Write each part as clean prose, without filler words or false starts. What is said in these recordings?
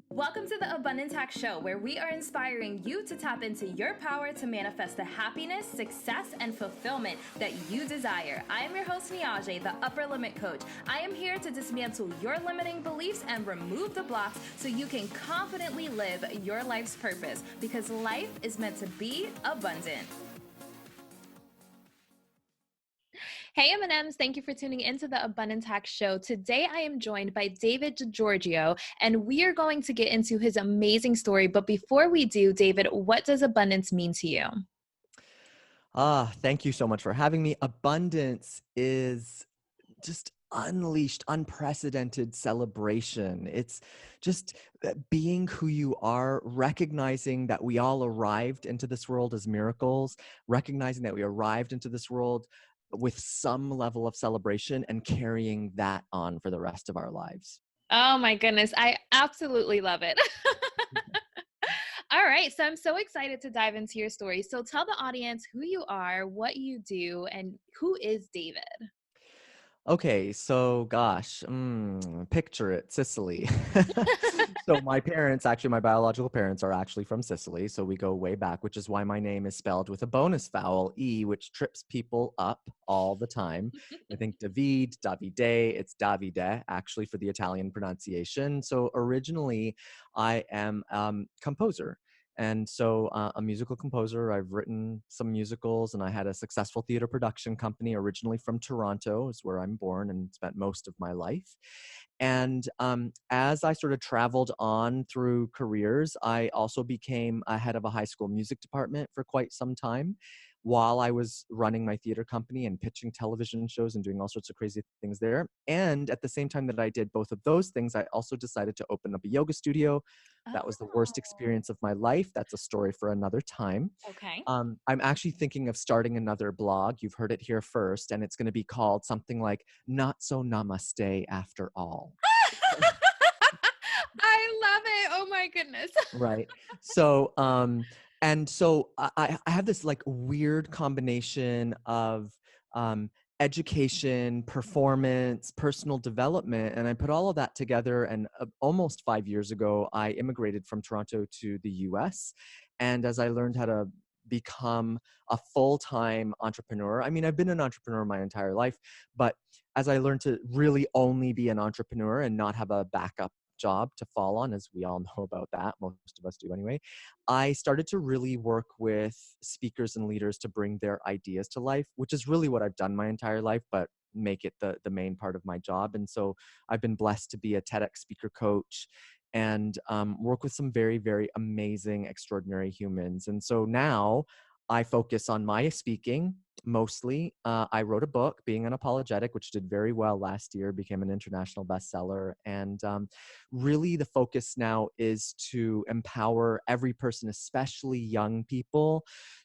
Welcome to the Abundance Hack Show, where we are inspiring you to tap into your power to manifest the happiness, success, and fulfillment that you desire. I am your host, Niajae, the Upper Limit Coach. I am here to dismantle your limiting beliefs and remove the blocks so you can confidently live your life's purpose, because life is meant to be abundant. Hey M&Ms, thank you for tuning into the Abundance Hack Show. Today I am joined by Davide Di Giorgio, and we are going to get into his amazing story. But before we do, David, what does abundance mean to you? Thank you so much for having me. Abundance is just unleashed, unprecedented celebration. It's just being who you are, recognizing that we all arrived into this world as miracles, recognizing that we arrived into this world with some level of celebration and carrying that on for the rest of our lives. Oh my goodness, I absolutely love it. All right, so I'm so excited to dive into your story. So tell the audience who you are, what you do, and who is David? Okay, so gosh, picture it, Sicily. So my parents, actually my biological parents are actually from Sicily, so we go way back, which is why my name is spelled with a bonus vowel, E, which trips people up all the time. I think Davide, it's Davide, actually for the Italian pronunciation. So originally I am composer. And so a musical composer, I've written some musicals, and I had a successful theater production company originally from Toronto, is where I'm born and spent most of my life. And as I sort of traveled on through careers, I also became a head of a high school music department for quite some time while I was running my theater company and pitching television shows and doing all sorts of crazy things there. And at the same time that I did both of those things, I also decided to open up a yoga studio. That was the worst Oh, experience of my life. That's a story for another time. okay. I'm actually thinking of starting another blog. You've heard it here first, and it's going to be called something like Not So Namaste After All. I love it. Oh my goodness. Right. So, and so I have this like weird combination of um, education, performance, personal development, and I put all of that together. And almost 5 years ago, I immigrated from Toronto to the US. And as I learned how to become a full-time entrepreneur, I mean, I've been an entrepreneur my entire life, but as I learned to really only be an entrepreneur and not have a backup job to fall on, as we all know about that, most of us do anyway, I started to really work with speakers and leaders to bring their ideas to life, which is really what I've done my entire life, but make it the main part of my job. And so I've been blessed to be a TEDx speaker coach and work with some very, very amazing, extraordinary humans. And so now I focus on my speaking mostly. I wrote a book, Being Unapologetic, which did very well last year, became an international bestseller. And really the focus now is to empower every person, especially young people,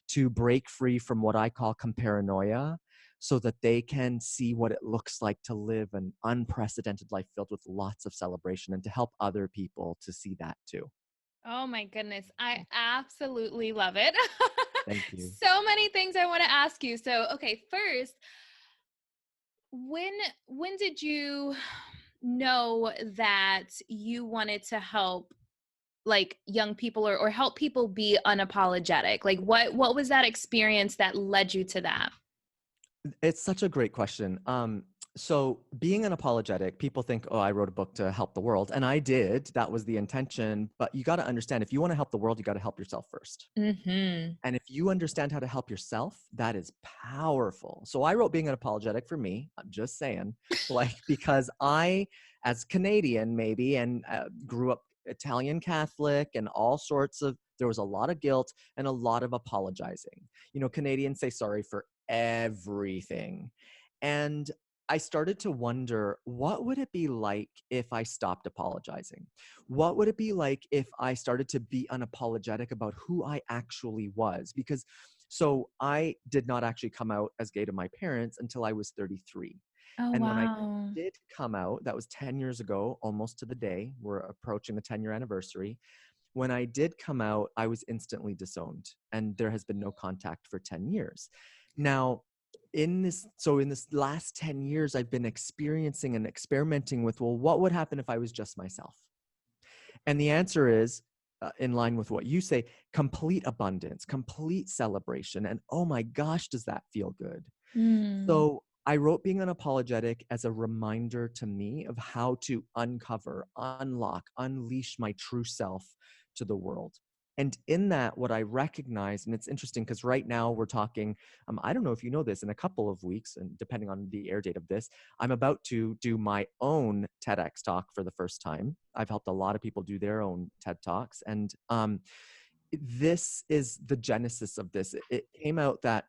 to break free from what I call comparanoia, so that they can see what it looks like to live an unprecedented life filled with lots of celebration, and to help other people to see that too. Oh my goodness. I absolutely love it. Thank you. So many things I want to ask you. So, okay, first, when when did you know that you wanted to help like young people or help people be unapologetic? Like what was that experience that led you to that? It's such a great question. So being an apologetic, people think, oh, I wrote a book to help the world. And I did. That was the intention. But you got to understand, if you want to help the world, you got to help yourself first. Mhm. And if you understand how to help yourself, that is powerful. So I wrote Being an Apologetic for me. I'm just saying, like, because I, as Canadian, maybe, and grew up Italian Catholic and all sorts of, there was a lot of guilt and a lot of apologizing. You know, Canadians say sorry for everything. And I started to wonder, what would it be like if I stopped apologizing? What would it be like if I started to be unapologetic about who I actually was? Because so I did not actually come out as gay to my parents until I was 33. Oh, And when I wow. did come out, that was 10 years ago, almost to the day. We're approaching the 10-year anniversary. When I did come out, I was instantly disowned, and there has been no contact for 10 years. Now, in this last 10 years, I've been experiencing and experimenting with, well, what would happen if I was just myself? And the answer is, in line with what you say, complete abundance, complete celebration. And oh my gosh, does that feel good? Mm. So I wrote Being Unapologetic as a reminder to me of how to uncover, unlock, unleash my true self to the world. And in that, what I recognize, and it's interesting because right now we're talking, I don't know if you know this, in a couple of weeks, and depending on the air date of this, I'm about to do my own TEDx talk for the first time. I've helped a lot of people do their own TED Talks. And this is the genesis of this. It came out that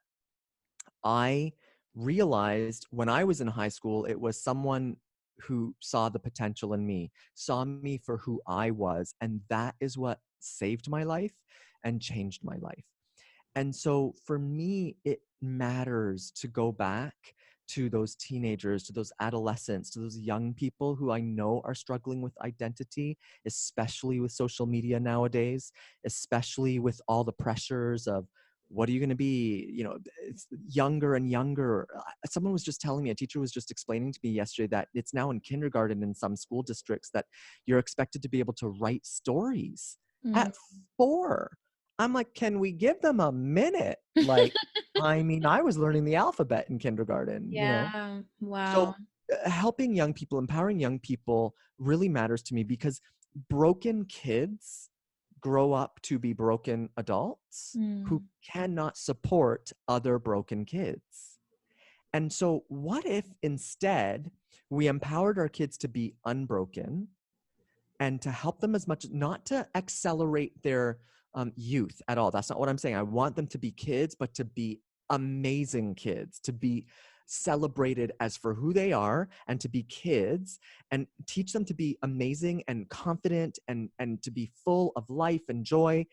I realized when I was in high school, it was someone who saw the potential in me, saw me for who I was. And that is what saved my life and changed my life. And so for me, it matters to go back to those teenagers, to those adolescents, to those young people who I know are struggling with identity, especially with social media nowadays, especially with all the pressures of what are you going to be? You know, it's younger and younger. Someone was just telling me, a teacher was just explaining to me yesterday that it's now in kindergarten in some school districts that you're expected to be able to write stories Mm. at 4. I'm like, can we give them a minute? Like, I mean, I was learning the alphabet in kindergarten, you know? Yeah. Wow. So helping young people, empowering young people really matters to me because broken kids grow up to be broken adults who Mm. cannot support other broken kids. And so what if instead we empowered our kids to be unbroken and to help them as much, not to accelerate their youth at all. That's not what I'm saying. I want them to be kids, but to be amazing kids, to be celebrated as for who they are and to be kids, and teach them to be amazing and confident and to be full of life and joy.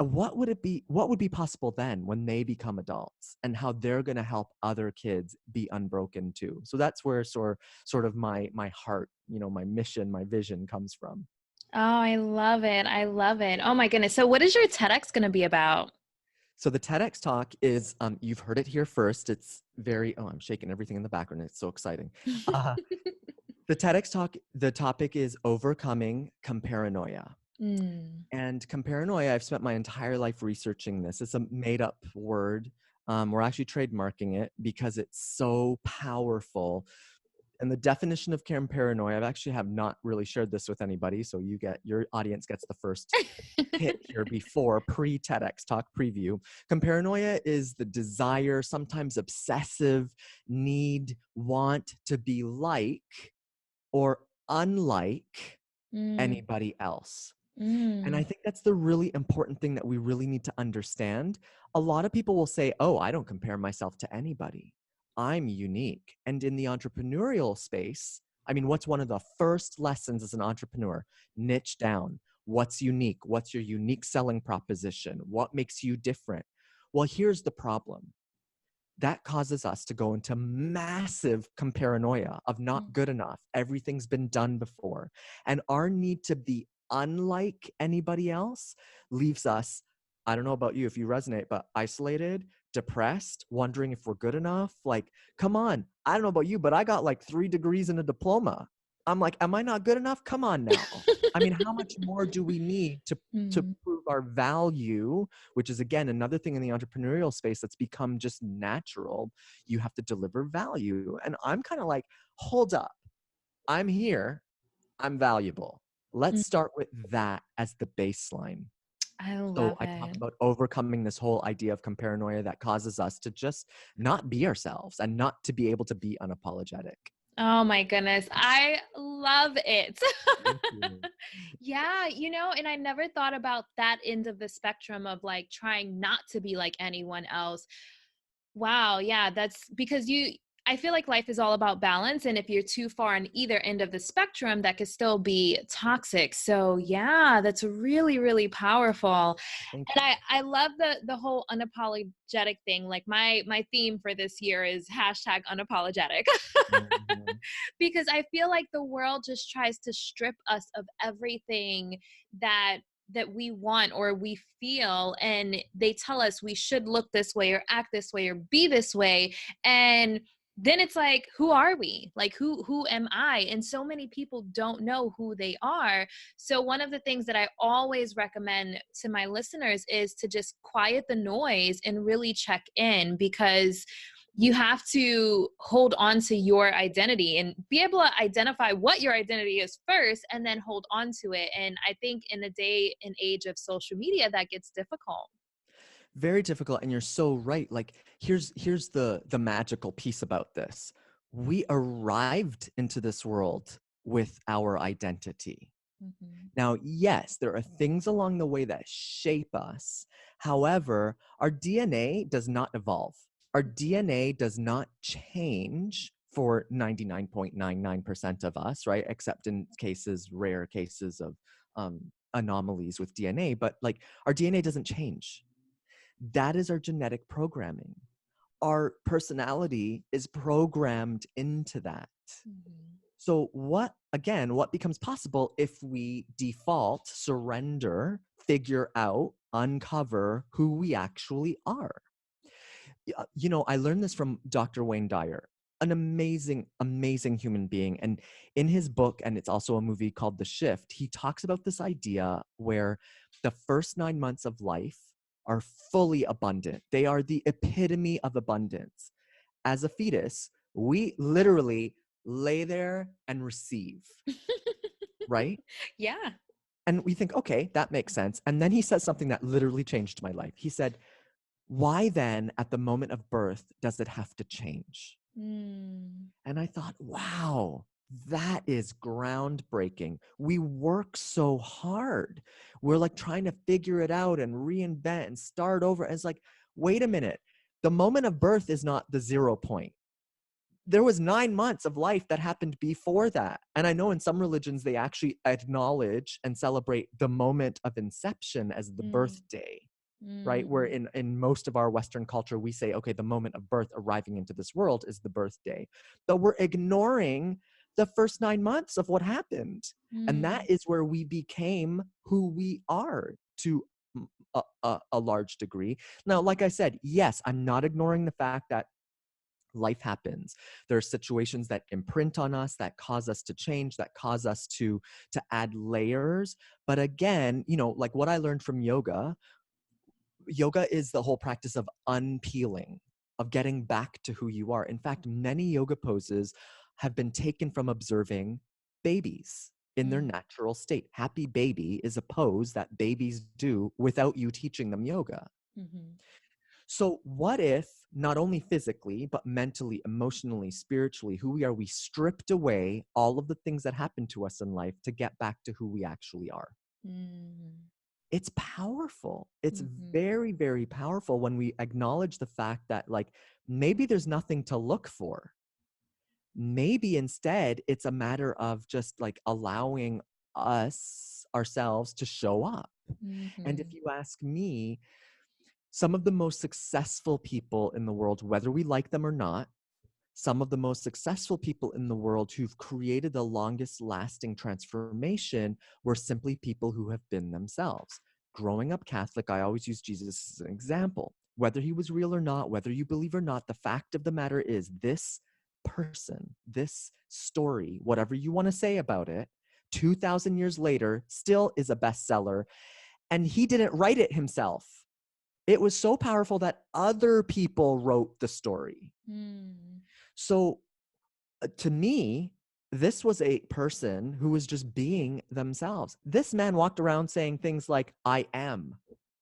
What would be possible then when they become adults, and how they're going to help other kids be unbroken too? So that's where sort of my heart, my mission, my vision comes from. Oh, I love it. I love it. Oh my goodness. So what is your TEDx going to be about? So the TEDx talk is, you've heard it here first. It's very, I'm shaking everything in the background. It's so exciting. Uh, the TEDx talk, the topic is overcoming comparanoia. Mm. And comparanoia, I've spent my entire life researching this. It's a made up word. We're actually trademarking it because it's so powerful. And the definition of comparanoia, I actually have not really shared this with anybody. So your audience gets the first hit here before pre-TEDx talk preview. Comparanoia is the desire, sometimes obsessive need, want to be like or unlike Mm. anybody else. And I Mm. think that's the really important thing that we really need to understand. A lot of people will say, oh, I don't compare myself to anybody. I'm unique. And in the entrepreneurial space, I mean, what's one of the first lessons as an entrepreneur? Niche down. What's unique? What's your unique selling proposition? What makes you different? Well, here's the problem. That causes us to go into massive comparanoia of not Mm. good enough. Everything's been done before. And our need to be unlike anybody else leaves us, I don't know about you if you resonate, but isolated, depressed, wondering if we're good enough. Like, come on. I don't know about you, but I got like 3 degrees and a diploma. I'm like, am I not good enough? Come on now. I mean, how much more do we need to Mm. prove our value, which is, again, another thing in the entrepreneurial space that's become just natural. You have to deliver value. And I'm kind of like, hold up. I'm here. I'm valuable. Let's Mm. start with that as the baseline. I So love I talk it. about overcoming this whole idea of comparanoia that causes us to just not be ourselves and not to be able to be unapologetic. Oh my goodness. I love it. Thank you. Yeah, and I never thought about that end of the spectrum of like trying not to be like anyone else. Wow, yeah, that's because I feel like life is all about balance, and if you're too far on either end of the spectrum, that could still be toxic. So, yeah, that's really, really powerful. Thank And I love the whole unapologetic thing. Like my theme for this year is hashtag unapologetic. you. Mhm. Because I feel like the world just tries to strip us of everything that we want or we feel, and they tell us we should look this way or act this way or be this way. And then it's like, who are we? Like, who am I? And so many people don't know who they are. So one of the things that I always recommend to my listeners is to just quiet the noise and really check in, because you have to hold on to your identity and be able to identify what your identity is first, and then hold on to it. And I think in the day and age of social media, that gets difficult. Very difficult, and you're so right. Like, here's the magical piece about this. We arrived into this world with our identity. Mhm. Now, yes, there are things along the way that shape us. However, our DNA does not evolve. Our DNA does not change for 99.99% of us, right? Except in rare cases of anomalies with DNA. But like, our DNA doesn't change. That is our genetic programming. Our personality is programmed into that. Mhm. So what becomes possible if we default, surrender, figure out, uncover who we actually are? I learned this from Dr. Wayne Dyer, an amazing, amazing human being. And in his book, and it's also a movie called The Shift, he talks about this idea where the first 9 months of life are fully abundant. They are the epitome of abundance. As a fetus, we literally lay there and receive, right? Yeah. And we think, okay, that makes sense. And then he says something that literally changed my life. He said, why then, at the moment of birth, does it have to change? Mm. And I thought, wow, that is groundbreaking. We work so hard. We're like trying to figure it out and reinvent and start over. And it's like, wait a minute. The moment of birth is not the 0 point. There was 9 months of life that happened before that. And I know in some religions, they actually acknowledge and celebrate the moment of inception as the Mm. birthday, right? Where Mm. in most of our Western culture, we say, okay, the moment of birth arriving into this world is the birthday. But we're ignoring the first 9 months of what happened. And that Mm. is where we became who we are to a large degree. Now, like I said, yes, I'm not ignoring the fact that life happens. There are situations that imprint on us, that cause us to change, that cause us to add layers. But again, like what I learned from yoga is the whole practice of unpeeling, of getting back to who you are. In fact, many yoga poses have been taken from observing babies in their Mm. natural state. Happy baby is a pose that babies do without you teaching them yoga. Mhm. So what if not only physically, but mentally, emotionally, spiritually, who we are, we stripped away all of the things that happened to us in life to get back to who we actually are? Mm. It's powerful. It's Mhm. very, very powerful when we acknowledge the fact that, like, maybe there's nothing to look for. Maybe instead it's a matter of just like allowing ourselves to show up. And if Mhm. you ask me, some of the most successful people in the world, whether we like them or not, some of the most successful people in the world who've created the longest lasting transformation were simply people who have been themselves. Growing up Catholic, I always use Jesus as an example. Whether he was real or not, whether you believe or not, the fact of the matter is this person, this story, whatever you want to say about it, 2,000 years later, still is a bestseller. And he didn't write it himself. It was so powerful that other people wrote the story. Mm. So to me, this was a person who was just being themselves. This man walked around saying things like, I am,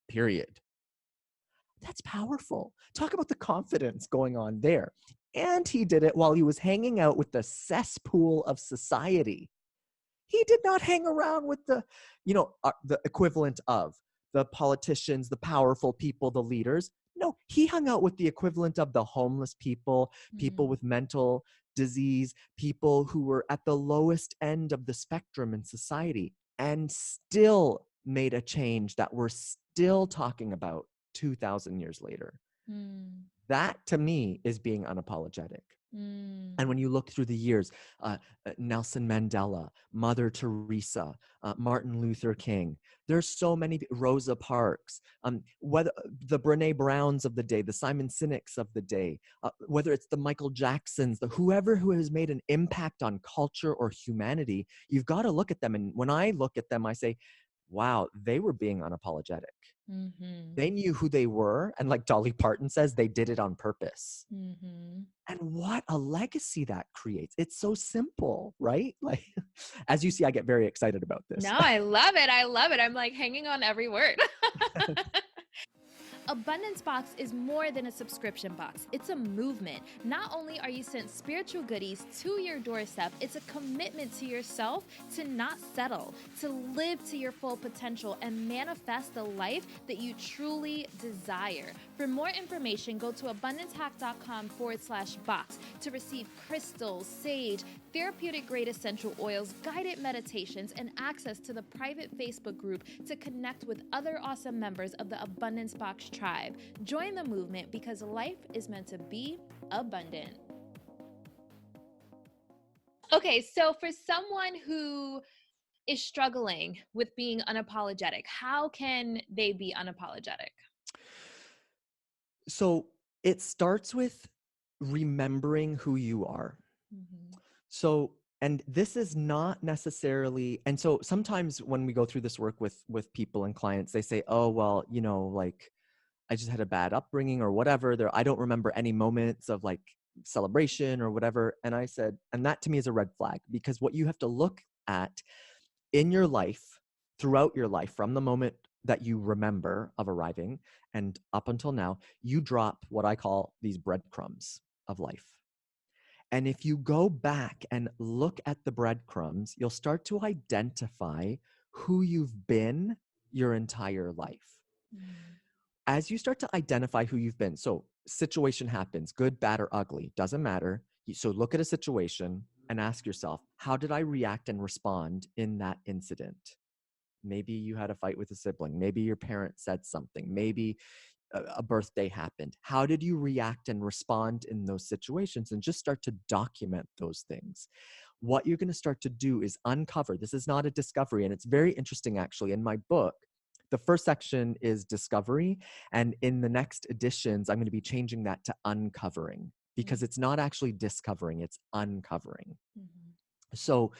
period. That's powerful. Talk about the confidence going on there. And he did it while he was hanging out with the cesspool of society. He did not hang around with the equivalent of the politicians, the powerful people, the leaders. No, he hung out with the equivalent of the homeless people, people Mm. with mental disease, people who were at the lowest end of the spectrum in society, and still made a change that we're still talking about 2,000 years later. Mm. That to me is being unapologetic. And when you look through the years, Nelson Mandela, Mother Teresa, Martin Luther King, there's so many, Rosa Parks, whether the Brene Browns of the day, the Simon Sinek's of the day, whether it's the Michael Jacksons, the whoever who has made an impact on culture or humanity, you've got to look at them. And when I look at them, I say, wow, they were being unapologetic. They knew who they were. And like Dolly Parton says, they did it on purpose. And what a legacy that creates. It's so simple, right? Like, as you see, I get very excited about this. No, I love it. I love it. I'm like hanging on every word. Abundance Box is more than a subscription box. It's a movement. Not only are you sent spiritual goodies to your doorstep, it's a commitment to yourself to not settle, to live to your full potential and manifest the life that you truly desire. For more information, go to abundancehack.com/box to receive crystals, sage, therapeutic grade essential oils, guided meditations, and access to the private Facebook group to connect with other awesome members of the Abundance Box tribe. Join the movement because life is meant to be abundant. Okay, so for someone who is struggling with being unapologetic, how can they be unapologetic? So it starts with remembering who you are. So, and this is not necessarily, and so sometimes when we go through this work with people and clients, they say, oh, well, you know, like I just had a bad upbringing or whatever. I don't remember any moments of like celebration or whatever. And I said, and that to me is a red flag, because what you have to look at in your life, throughout your life, from the moment that you remember of arriving and up until now, you drop what I call these breadcrumbs of life. And if you go back and look at the breadcrumbs, you'll start to identify who you've been your entire life. As you start to identify who you've been, so situation happens, good, bad, or ugly, doesn't matter. So look at a situation and ask yourself, how did I react and respond in that incident? Maybe you had a fight with a sibling. Maybe your parent said something. Maybe a birthday happened. How did you react and respond in those situations? And just start to document those things. What you're going to start to do is uncover. This is not a discovery. And it's very interesting, actually. In my book, the first section is discovery. And in the next editions, I'm going to be changing that to uncovering, because it's not actually discovering, it's uncovering. So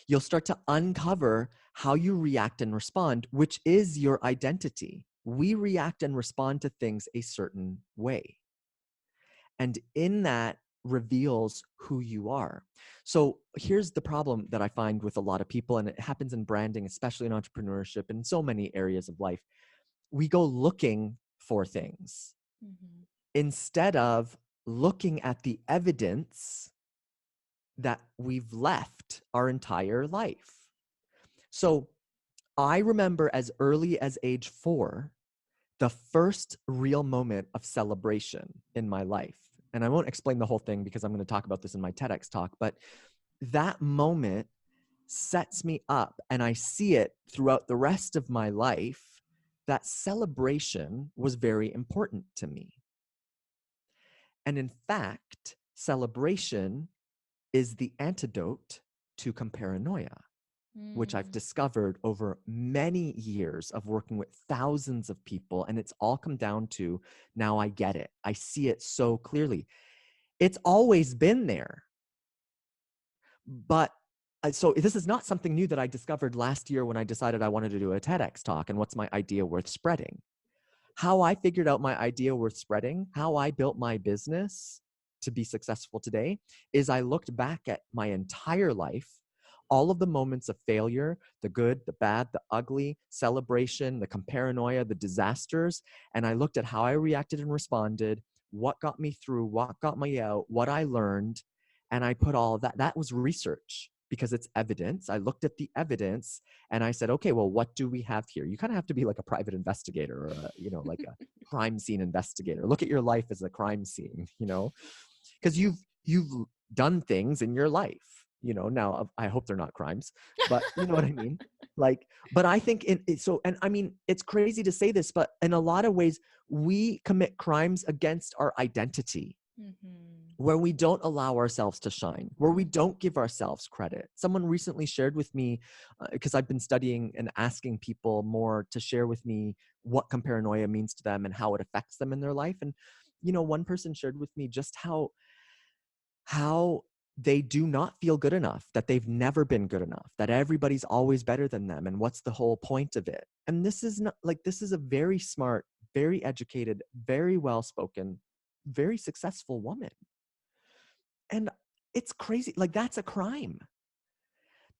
you'll start to uncover how you react and respond, which is your identity. We react and respond to things a certain way. And in that reveals who you are. So here's the problem that I find with a lot of people, and it happens in branding, especially in entrepreneurship and in so many areas of life. We go looking for things instead of looking at the evidence that we've left our entire life. So I remember as early as age 4, the first real moment of celebration in my life. And I won't explain the whole thing because I'm going to talk about this in my TEDx talk, but that moment sets me up, and I see it throughout the rest of my life, that celebration was very important to me. And in fact, celebration is the antidote to comparanoia, which I've discovered over many years of working with thousands of people. And it's all come down to, now I get it. I see it so clearly. It's always been there. But so this is not something new that I discovered last year when I decided I wanted to do a TEDx talk and what's my idea worth spreading. How I figured out my idea worth spreading, how I built my business to be successful today, is I looked back at my entire life, all of the moments of failure, the good, the bad, the ugly, celebration, the comparanoia, the disasters, and I looked at how I reacted and responded, what got me through, what got me out, what I learned, and I put all of that. That was research because it's evidence. I looked at the evidence and I said, okay, well, what do we have here? You kind of have to be like a private investigator or like a crime scene investigator. Look at your life as a crime scene, because you've done things in your life. Now I hope they're not crimes, but you know what I mean? But I think and I mean, it's crazy to say this, but in a lot of ways, we commit crimes against our identity. where we don't allow ourselves to shine, where we don't give ourselves credit. Someone recently shared with me, because I've been studying and asking people more to share with me what comparanoia means to them and how it affects them in their life. And, one person shared with me just how they do not feel good enough, that they've never been good enough, that everybody's always better than them. And what's the whole point of it? And this is not like, this is a very smart, very educated, very well-spoken, very successful woman. And it's crazy. Like, that's a crime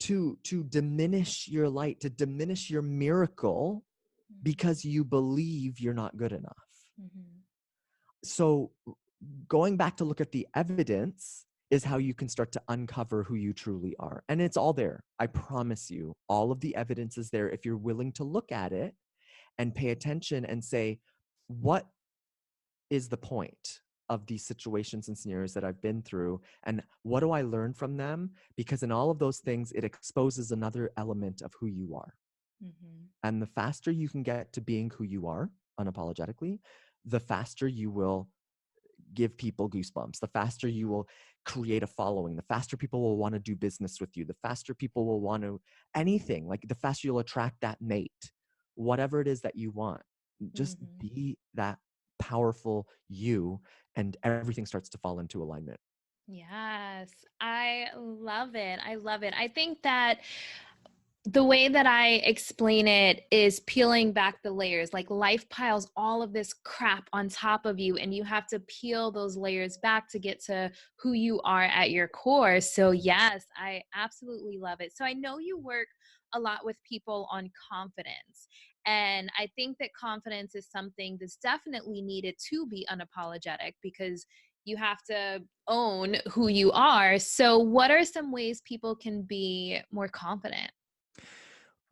to diminish your light, to diminish your miracle because you believe you're not good enough. Mm-hmm. So going back to look at the evidence is how you can start to uncover who you truly are. And it's all there. I promise you, all of the evidence is there if you're willing to look at it and pay attention and say, what is the point of these situations and scenarios that I've been through? And what do I learn from them? Because in all of those things, it exposes another element of who you are. Mm-hmm. And the faster you can get to being who you are unapologetically, the faster you will give people goosebumps, the faster you will create a following, the faster people will want to do business with you, the faster people will want to anything, like the faster you'll attract that mate, whatever it is that you want. Just be that powerful you, and everything starts to fall into alignment. Yes, I love it. I love it. I think that the way that I explain it is peeling back the layers. Like, life piles all of this crap on top of you, and you have to peel those layers back to get to who you are at your core. So yes, I absolutely love it. So I know you work a lot with people on confidence. And I think that confidence is something that's definitely needed to be unapologetic, because you have to own who you are. So what are some ways people can be more confident?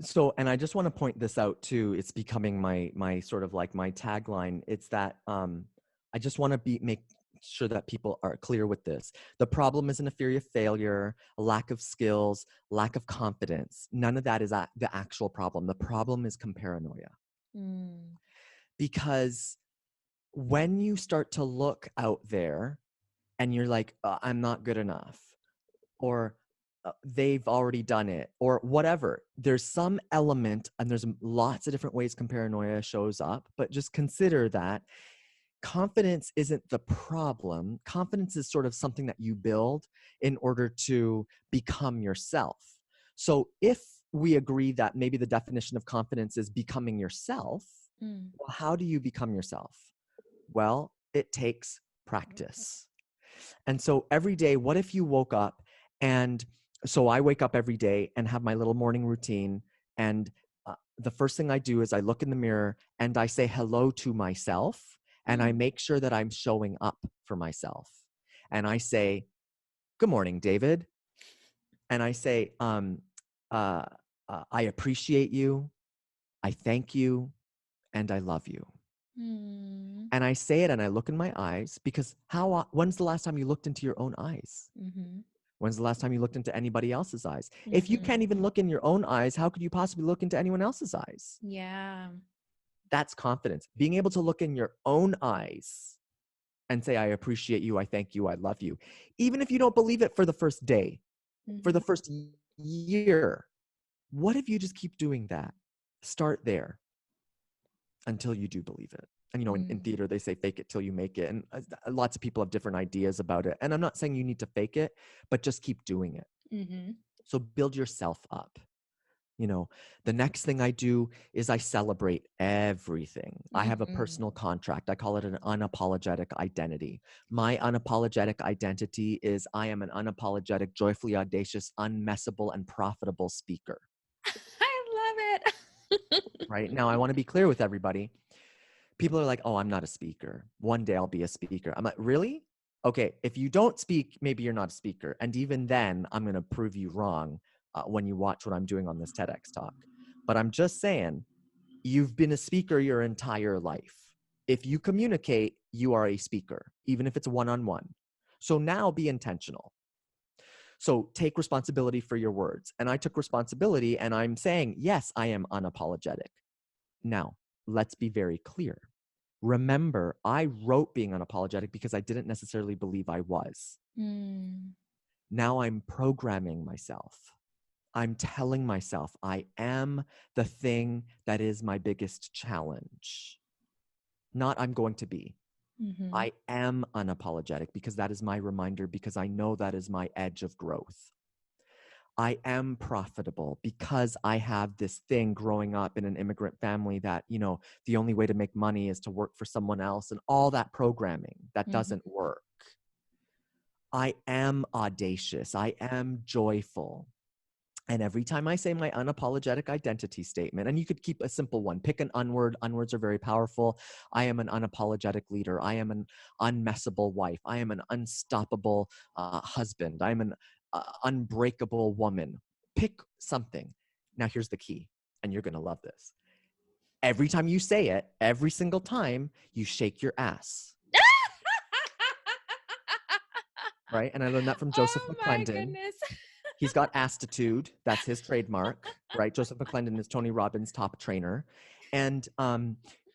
So, and I just want to point this out too. It's becoming my sort of like my tagline. It's that I just want to make sure that people are clear with this. The problem isn't a fear of failure, a lack of skills, lack of confidence. None of that is the actual problem. The problem is comparanoia. Mm. Because when you start to look out there and you're like, I'm not good enough, or they've already done it, or whatever. There's some element, and there's lots of different ways comparanoia shows up, but just consider that confidence isn't the problem. Confidence is sort of something that you build in order to become yourself. So if we agree that maybe the definition of confidence is becoming yourself, well, how do you become yourself? Well, it takes practice. And so every day, what if you woke up and so I wake up every day and have my little morning routine. And the first thing I do is I look in the mirror and I say hello to myself. And I make sure that I'm showing up for myself. And I say, good morning, David. And I say, I appreciate you. I thank you. And I love you. Mm. And I say it and I look in my eyes, because when's the last time you looked into your own eyes? Mm-hmm. When's the last time you looked into anybody else's eyes? If you Mm-hmm. can't even look in your own eyes, how could you possibly look into anyone else's eyes? Yeah. That's confidence. Being able to look in your own eyes and say, I appreciate you, I thank you, I love you. Even if you don't believe it for the first day, for the first year, what if you just keep doing that? Start there until you do believe it. And, in theater, they say fake it till you make it. And lots of people have different ideas about it. And I'm not saying you need to fake it, but just keep doing it. Mm-hmm. So build yourself up. The next thing I do is I celebrate everything. I have a personal contract. I call it an unapologetic identity. My unapologetic identity is I am an unapologetic, joyfully audacious, unmessable, and profitable speaker. I love it. Right? Now, I want to be clear with everybody. People are like, oh, I'm not a speaker. One day I'll be a speaker. I'm like, really? Okay, if you don't speak, maybe you're not a speaker. And even then, I'm going to prove you wrong when you watch what I'm doing on this TEDx talk. But I'm just saying, you've been a speaker your entire life. If you communicate, you are a speaker, even if it's one-on-one. So now be intentional. So take responsibility for your words. And I took responsibility, and I'm saying, yes, I am unapologetic. Now, let's be very clear. Remember, I wrote being unapologetic because I didn't necessarily believe I was. Mm. Now I'm programming myself. I'm telling myself I am the thing that is my biggest challenge. Not I'm going to be. Mm-hmm. I am unapologetic because that is my reminder, because I know that is my edge of growth. I am profitable because I have this thing growing up in an immigrant family that, the only way to make money is to work for someone else, and all that programming that doesn't work. I am audacious. I am joyful. And every time I say my unapologetic identity statement, and you could keep a simple one, pick an unword. Unwords are very powerful. I am an unapologetic leader. I am an unmessable wife. I am an unstoppable husband. I'm an unbreakable woman. Pick something. Now, here's the key, and you're going to love this. Every time you say it, every single time, you shake your ass. Right? And I learned that from Joseph Oh my McClendon. goodness. He's got attitude. That's his trademark, right? Joseph McClendon is Tony Robbins' top trainer. And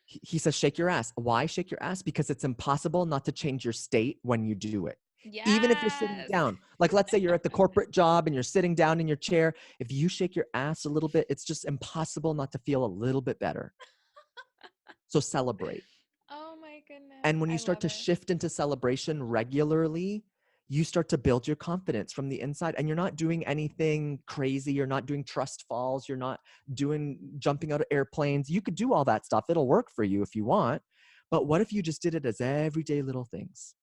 he says, shake your ass. Why shake your ass? Because it's impossible not to change your state when you do it. Even if you're sitting Yes. down, like let's say you're at the corporate job and you're sitting down in your chair. If you shake your ass a little bit, it's just impossible not to feel a little bit better. So celebrate. Oh my goodness. And when you I start love to it. shift into celebration regularly, you start to build your confidence from the inside, and you're not doing anything crazy. You're not doing trust falls. You're not doing jumping out of airplanes. You could do all that stuff. It'll work for you if you want. But what if you just did it as everyday little things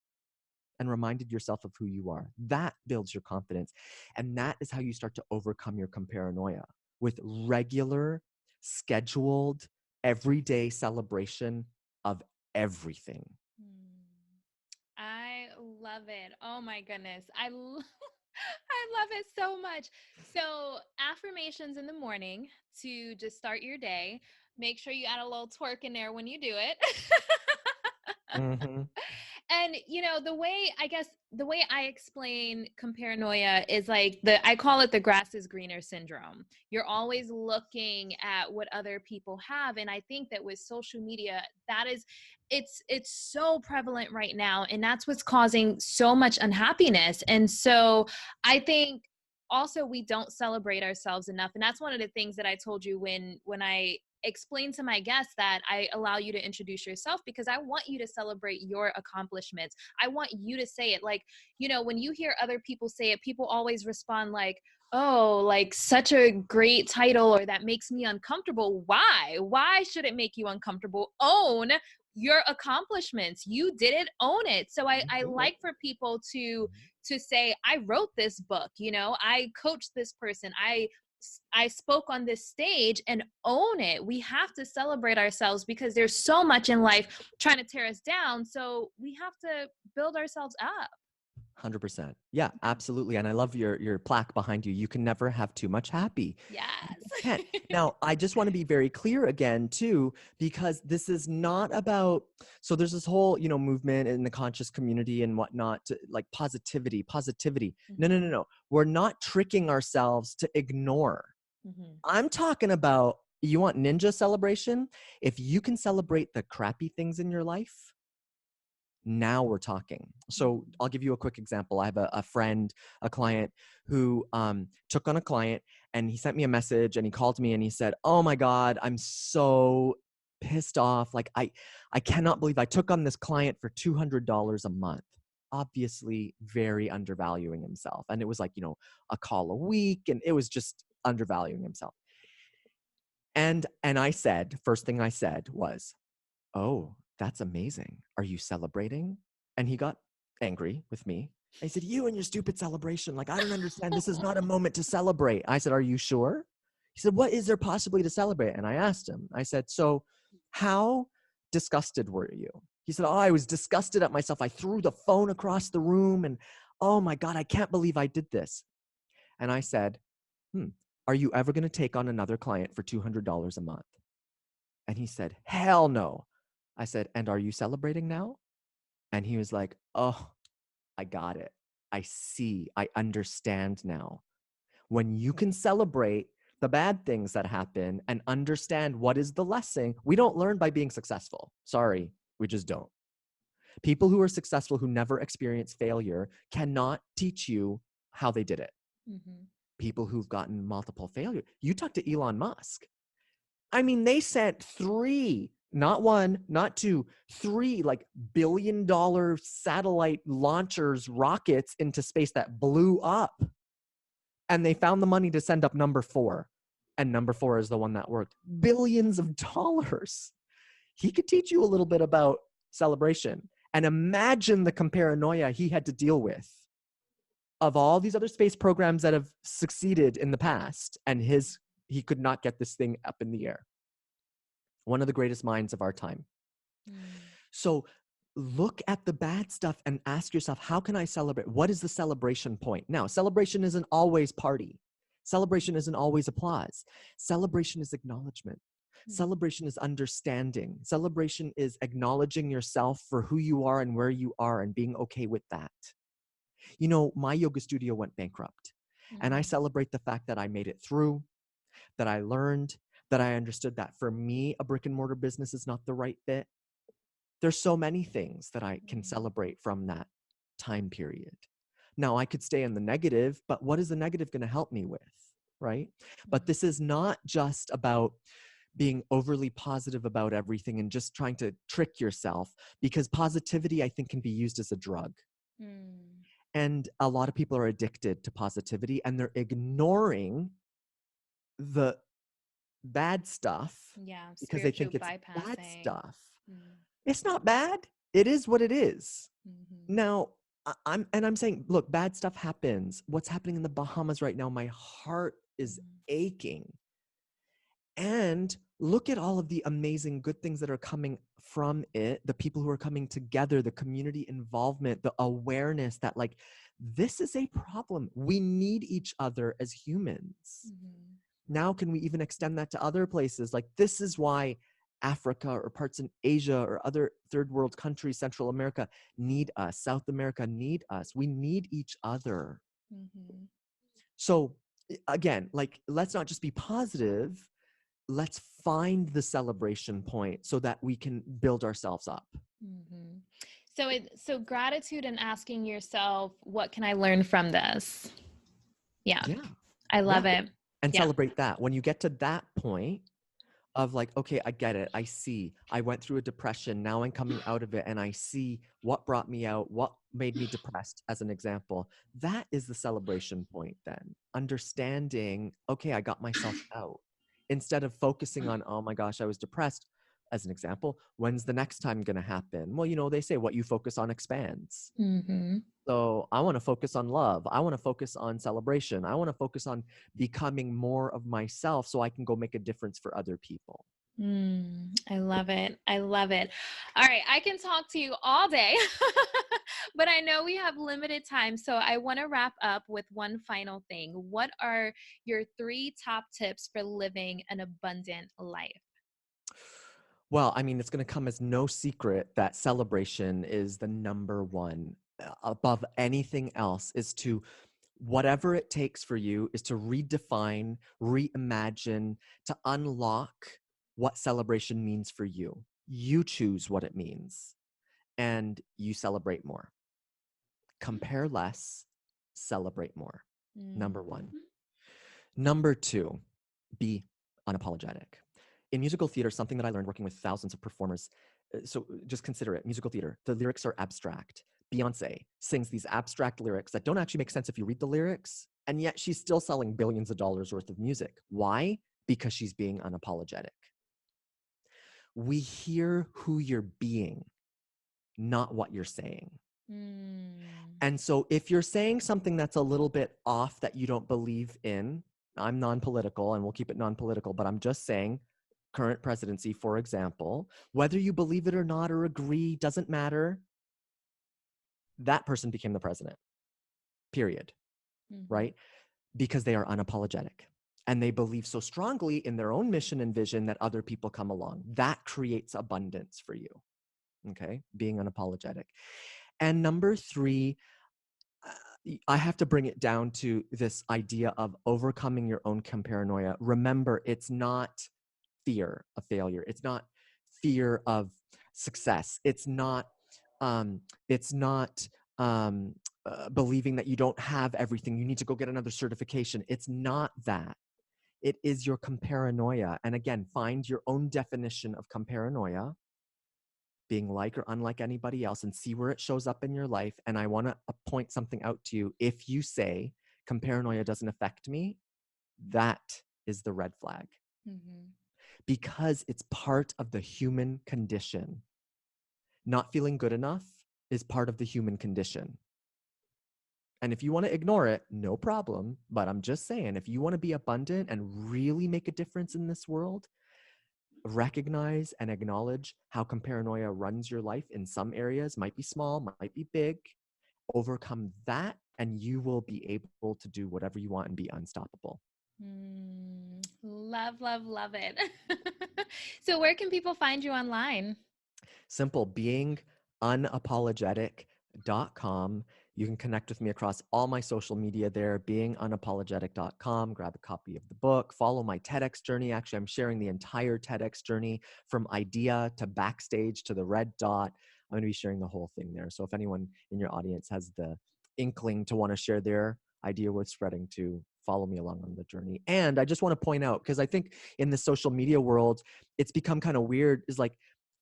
and reminded yourself of who you are? That builds your confidence. And that is how you start to overcome your comparanoia, with regular, scheduled, everyday celebration of everything. I love it. Oh my goodness. I love it so much. So, affirmations in the morning to just start your day. Make sure you add a little twerk in there when you do it. Mm-hmm. And the way I explain comparanoia is like I call it the grass is greener syndrome. You're always looking at what other people have, and I think that with social media, it's so prevalent right now, and that's what's causing so much unhappiness. And so I think also we don't celebrate ourselves enough, and that's one of the things that I told you when I explain to my guests that I allow you to introduce yourself, because I want you to celebrate your accomplishments. I want you to say it. Like, when you hear other people say it, people always respond like, oh, like such a great title, or that makes me uncomfortable. Why should it make you uncomfortable? Own your accomplishments. You did it, own it. So I like for people to say, I wrote this book, I coached this person, I spoke on this stage, and own it. We have to celebrate ourselves, because there's so much in life trying to tear us down. So we have to build ourselves up. 100%. Yeah, absolutely. And I love your plaque behind you. You can never have too much happy. Yes. You can't. Now, I just want to be very clear again, too, because this is not about, so there's this whole, movement in the conscious community and whatnot, to, like positivity. Mm-hmm. No. We're not tricking ourselves to ignore. Mm-hmm. I'm talking about, you want ninja celebration? If you can celebrate the crappy things in your life, now we're talking. So I'll give you a quick example. I have a friend, a client who took on a client, and he sent me a message, and he called me and he said, oh my God, I'm so pissed off. Like I cannot believe I took on this client for $200 a month. Obviously very undervaluing himself. And it was like, a call a week, and it was just undervaluing himself. And I said, first thing I said was, oh, that's amazing. Are you celebrating? And he got angry with me. I said, you and your stupid celebration. Like, I don't understand. This is not a moment to celebrate. I said, are you sure? He said, what is there possibly to celebrate? And I asked him, I said, so how disgusted were you? He said, oh, I was disgusted at myself. I threw the phone across the room, and oh my God, I can't believe I did this. And I said, are you ever going to take on another client for $200 a month? And he said, hell no. I said, and are you celebrating now? And he was like, oh, I got it. I see. I understand now. When you can celebrate the bad things that happen and understand what is the lesson, we don't learn by being successful. Sorry. We just don't. People who are successful, who never experience failure, cannot teach you how they did it. Mm-hmm. People who've gotten multiple failure. You talk to Elon Musk. I mean, they sent 3, not 1, not 2, 3 like billion-dollar satellite launchers, rockets into space that blew up. And they found the money to send up number 4. And number 4 is the one that worked. Billions of dollars. He could teach you a little bit about celebration. And imagine the comparanoia he had to deal with of all these other space programs that have succeeded in the past. And he could not get this thing up in the air. One of the greatest minds of our time. So look at the bad stuff and ask yourself, how can I celebrate? What is the celebration point? Now, celebration isn't always party. Celebration isn't always applause. Celebration is acknowledgement. Celebration is understanding. Celebration is acknowledging yourself for who you are and where you are and being okay with that. You know, my yoga studio went bankrupt, and I celebrate the fact that I made it through, that I learned, that I understood that for me, a brick and mortar business is not the right fit. There's so many things that I can celebrate from that time period. Now, I could stay in the negative, but what is the negative going to help me with, right? But this is not just about being overly positive about everything and just trying to trick yourself, because positivity, I think, can be used as a drug. And a lot of people are addicted to positivity, and they're ignoring the bad stuff because they think it's bad stuff. It's not bad. It is what it is. Now, I'm saying, look, bad stuff happens. What's happening in the Bahamas right now, my heart is aching. And look at all of the amazing good things that are coming from it, the people who are coming together, the community involvement, the awareness that, like, this is a problem. We need each other as humans. Now, can we even extend that to other places? Like, this is why Africa or parts in Asia or other third world countries, Central America, need us. South America need us. We need each other. So again, like, let's not just be positive. Let's find the celebration point so that we can build ourselves up. So gratitude and asking yourself, what can I learn from this? Yeah. I love it. And celebrate that. When you get to that point of, like, okay, I get it. I see. I went through a depression. Now I'm coming out of it, and I see what brought me out, what made me depressed, as an example. That is the celebration point then. Understanding, okay, I got myself out. Instead of focusing on, oh my gosh, I was depressed, as an example, when's the next time going to happen? Well, you know, they say what you focus on expands. So I want to focus on love. I want to focus on celebration. I want to focus on becoming more of myself so I can go make a difference for other people. I love it. I love it. All right. I can talk to you all day, but I know we have limited time. So I want to wrap up with one final thing. What are your 3 top tips for living an abundant life? Well, I mean, it's going to come as no secret that celebration is the number one. Above anything else is to, whatever it takes for you, is to redefine, reimagine, to unlock what celebration means for you. You choose what it means, and you celebrate more. Compare less, celebrate more. Number 1. Number 2, be unapologetic. In musical theater, something that I learned working with thousands of performers, so just consider it, musical theater, the lyrics are abstract. Beyonce sings these abstract lyrics that don't actually make sense if you read the lyrics, and yet she's still selling billions of dollars worth of music. Why? Because she's being unapologetic. We hear who you're being, not what you're saying. And so if you're saying something that's a little bit off that you don't believe in, I'm non-political and we'll keep it non-political, but I'm just saying, current presidency, for example, whether you believe it or not or agree, doesn't matter. That person became the president, period, right? Because they are unapologetic. And they believe so strongly in their own mission and vision that other people come along. That creates abundance for you, okay? Being unapologetic. And number 3, I have to bring it down to this idea of overcoming your own comparanoia. Remember, it's not fear of failure. It's not fear of success. It's not believing that you don't have everything. You need to go get another certification. It's not that. It is your comparanoia. And again, find your own definition of comparanoia, being like or unlike anybody else, and see where it shows up in your life. And I want to point something out to you. If you say comparanoia doesn't affect me, that is the red flag. Mm-hmm. Because it's part of the human condition. Not feeling good enough is part of the human condition. And if you want to ignore it, no problem. But I'm just saying, if you want to be abundant and really make a difference in this world, recognize and acknowledge how comparanoia runs your life in some areas, might be small, might be big. Overcome that, and you will be able to do whatever you want and be unstoppable. Love, love, love it. So where can people find you online? Simple, being unapologetic.com. You can connect with me across all my social media there, beingunapologetic.com. Grab a copy of the book, follow my TEDx journey. Actually, I'm sharing the entire TEDx journey from idea to backstage to the red dot. I'm going to be sharing the whole thing there. So if anyone in your audience has the inkling to want to share their idea worth spreading, to follow me along on the journey. And I just want to point out, because I think in the social media world, it's become kind of weird, is like,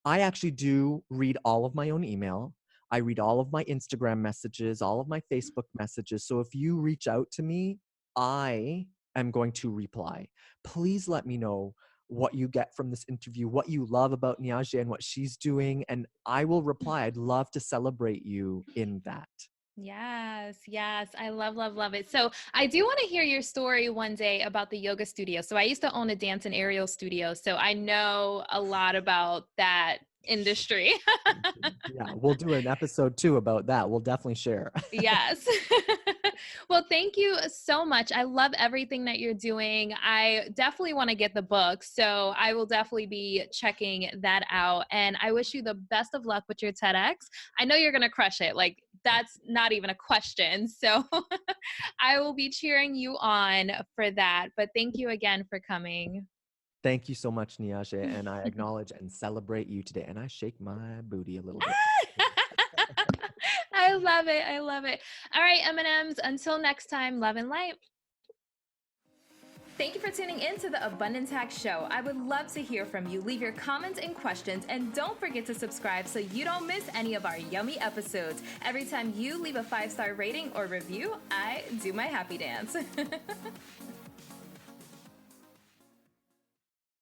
I actually do read all of my own email. I read all of my Instagram messages, all of my Facebook messages. So if you reach out to me, I am going to reply. Please let me know what you get from this interview, what you love about Niajae and what she's doing, and I will reply. I'd love to celebrate you in that. Yes, yes. I love, love, love it. So I do want to hear your story one day about the yoga studio. So I used to own a dance and aerial studio. So I know a lot about that industry. Yeah, we'll do an episode 2 about that. We'll definitely share. Yes. Well, thank you so much. I love everything that you're doing. I definitely want to get the book. So I will definitely be checking that out. And I wish you the best of luck with your TEDx. I know you're going to crush it. Like, that's not even a question. So I will be cheering you on for that. But thank you again for coming. Thank you so much, Niajae, and I acknowledge and celebrate you today. And I shake my booty a little bit. I love it. I love it. All right, M&Ms, until next time, love and light. Thank you for tuning in to the Abundance Hack Show. I would love to hear from you. Leave your comments and questions, and don't forget to subscribe so you don't miss any of our yummy episodes. Every time you leave a 5-star rating or review, I do my happy dance.